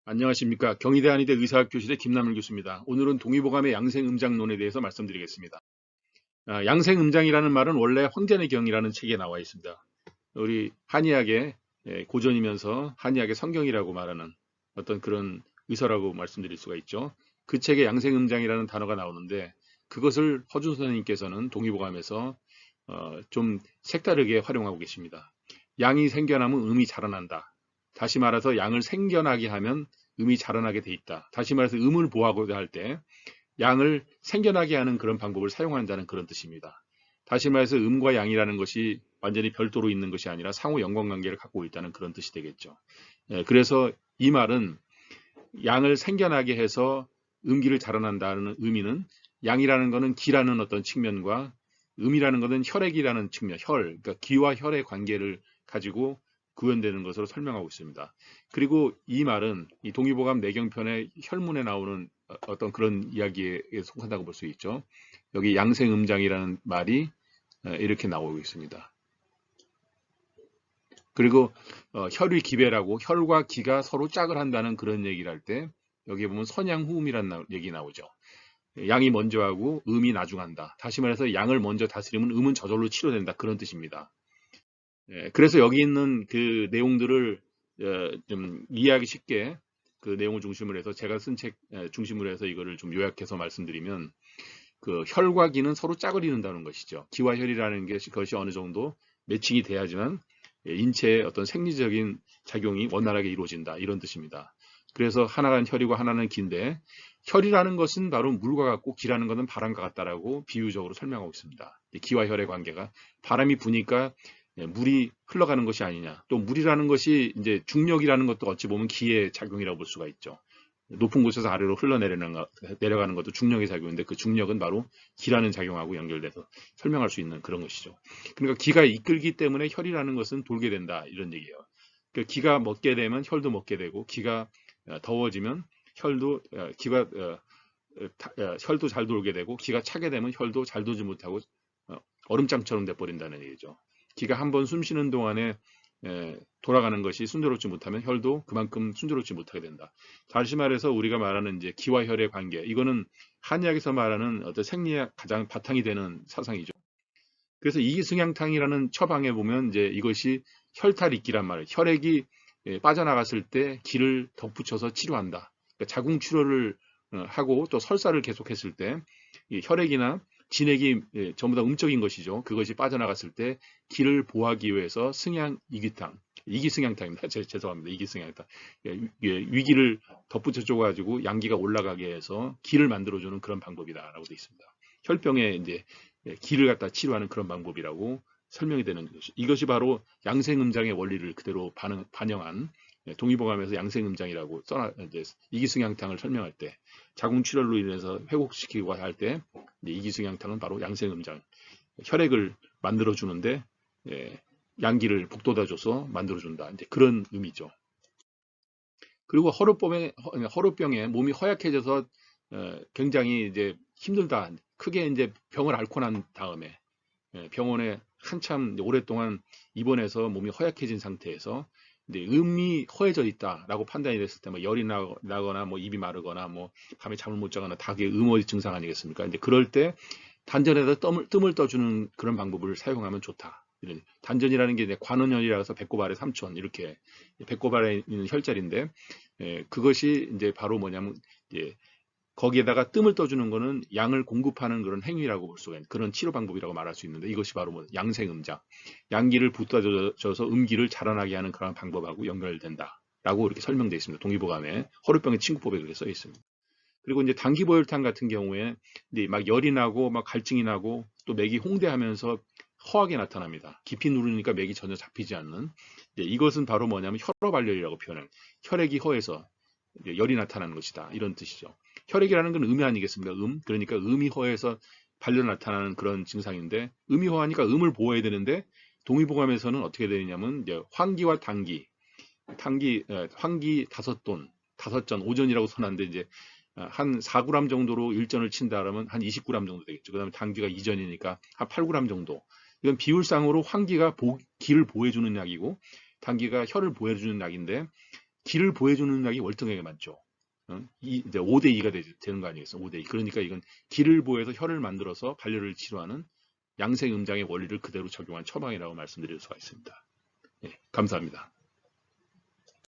안녕하십니까. 경희대 한의대 의사학교실의 김남일 교수입니다. 오늘은 동의보감의 양생음장론에 대해서 말씀드리겠습니다. 양생음장이라는 말은 원래 황전의 경이라는 책에 나와 있습니다. 우리 한의학의 고전이면서 한의학의 성경이라고 말하는 어떤 그런 의서라고 말씀드릴 수가 있죠. 그 책에 양생음장이라는 단어가 나오는데 그것을 허준 선생님께서는 동의보감에서 좀 색다르게 활용하고 계십니다. 양이 생겨나면 음이 자라난다. 다시 말해서 양을 생겨나게 하면 음이 자라나게 돼 있다. 다시 말해서 음을 보호하고자 할 때 양을 생겨나게 하는 그런 방법을 사용한다는 그런 뜻입니다. 다시 말해서 음과 양이라는 것이 완전히 별도로 있는 것이 아니라 상호 연관관계를 갖고 있다는 그런 뜻이 되겠죠. 그래서 이 말은 양을 생겨나게 해서 음기를 자라난다는 의미는 양이라는 것은 기라는 어떤 측면과 음이라는 것은 혈액이라는 측면, 그러니까 기와 혈의 관계를 가지고 구현되는 것으로 설명하고 있습니다. 그리고 이 말은 이 동의보감 내경편의 혈문에 나오는 어떤 그런 이야기에 속한다고 볼 수 있죠. 여기 양생음장이라는 말이 이렇게 나오고 있습니다. 그리고 혈의 기배라고 혈과 기가 서로 짝을 한다는 그런 얘기를 할 때 여기에 보면 선양후음이라는 얘기 나오죠. 양이 먼저 하고 음이 나중한다. 다시 말해서 양을 먼저 다스리면 음은 저절로 치료된다. 그런 뜻입니다. 그래서 여기 있는 그 내용들을 좀 이해하기 쉽게 그 내용을 중심으로 해서 제가 쓴 책 중심으로 해서 이거를 좀 요약해서 말씀드리면 그 혈과 기는 서로 짝을 이룬다는 것이죠. 기와 혈이라는 게 그것이 어느 정도 매칭이 돼야지만 인체의 어떤 생리적인 작용이 원활하게 이루어진다. 이런 뜻입니다. 그래서 하나는 혈이고 하나는 기인데 혈이라는 것은 바로 물과 같고 기라는 것은 바람과 같다라고 비유적으로 설명하고 있습니다. 기와 혈의 관계가 바람이 부니까 물이 흘러가는 것이 아니냐. 또 물이라는 것이 이제 중력이라는 것도 어찌 보면 기의 작용이라고 볼 수가 있죠. 높은 곳에서 아래로 내려가는 것도 중력의 작용인데 그 중력은 바로 기라는 작용하고 연결돼서 설명할 수 있는 그런 것이죠. 그러니까 기가 이끌기 때문에 혈이라는 것은 돌게 된다 이런 얘기예요. 그러니까 기가 먹게 되면 혈도 먹게 되고 기가 더워지면 혈도 잘 돌게 되고 기가 차게 되면 혈도 잘 돌지 못하고 얼음장처럼 돼버린다는 얘기죠. 기가 한번 숨 쉬는 동안에 돌아가는 것이 순조롭지 못하면 혈도 그만큼 순조롭지 못하게 된다. 다시 말해서 우리가 말하는 이제 기와 혈의 관계, 이거는 한의학에서 말하는 어떤 생리학 가장 바탕이 되는 사상이죠. 그래서 이기승향탕이라는 처방에 보면 이제 이것이 혈탈익기란 말이에요. 혈액이 빠져나갔을 때 기를 덧붙여서 치료한다. 그러니까 자궁 치료를 하고 또 설사를 계속했을 때 혈액이나 진액이 전부 다 음적인 것이죠. 그것이 빠져나갔을 때 기를 보호하기 위해서 승향 이기탕, 이기승향탕입니다. 죄송합니다. 이기승향탕. 위기를 덧붙여 줘가지고 양기가 올라가게 해서 기를 만들어주는 그런 방법이다라고 되어 있습니다. 혈병에 이제 기를 갖다 치료하는 그런 방법이라고 설명이 되는 것이 이것이 바로 양생음장의 원리를 그대로 반영한 동의보감에서 양생음장이라고 써놔 이제 이기승향탕을 설명할 때 자궁출혈로 인해서 회복시키고 할 때 이기승향탕은 바로 양생음장 혈액을 만들어 주는데 양기를 북돋아줘서 만들어 준다 이제 그런 의미죠. 그리고 허루병에 몸이 허약해져서 굉장히 이제 힘들다 크게 이제 병을 앓고 난 다음에 병원에 한참 오랫동안 입원해서 몸이 허약해진 상태에서 음이 허해져 있다라고 판단이 됐을 때 뭐 열이 나거나 뭐 입이 마르거나 뭐 밤에 잠을 못 자거나 다 그게 음의 증상 아니겠습니까? 근데 그럴 때 단전에다 뜸을 떠주는 그런 방법을 사용하면 좋다. 단전이라는 게 이제 관원혈이라서 배꼽 아래 삼촌 이렇게 배꼽 아래 있는 혈자리인데 그것이 이제 바로 뭐냐면 이제 거기에다가 뜸을 떠주는 거는 양을 공급하는 그런 행위라고 볼 수가 있는 그런 치료 방법이라고 말할 수 있는데 이것이 바로 뭐 양생음장, 양기를 북돋아줘서 음기를 자라나게 하는 그런 방법하고 연결된다라고 이렇게 설명되어 있습니다. 동의보감에 허루병의 친구법에 그렇게 써 있습니다. 그리고 이제 단기보혈탕 같은 경우에 이제 막 열이 나고 막 갈증이 나고 또 맥이 홍대하면서 허하게 나타납니다. 깊이 누르니까 맥이 전혀 잡히지 않는 이것은 바로 뭐냐면 혈어발열이라고 표현해요. 혈액이 허해서 열이 나타나는 것이다. 이런 뜻이죠. 혈액이라는 건 음이 아니겠습니까? 그러니까 음이 허해서 발열 나타나는 그런 증상인데 음이 허하니까 음을 보호해야 되는데 동의보감에서는 어떻게 되느냐면 이제 황기와 황기 5돈, 5전, 오전이라고 써놨는데 이제 한 4g 정도로 1전을 친다 그러면 한 20g 정도 되겠죠. 그다음에 당귀가 2전이니까 한 8g 정도. 이건 비율상으로 황기가 기를 보호해주는 약이고 당귀가 혈을 보호해주는 약인데 길을 보여주는 약이 월등하게 많죠. 이제 5대2가 되는 거 아니겠어요? 5대2. 그러니까 이건 길을 보여서 혀를 만들어서 발열을 치료하는 양생음장의 원리를 그대로 적용한 처방이라고 말씀드릴 수가 있습니다. 예, 감사합니다.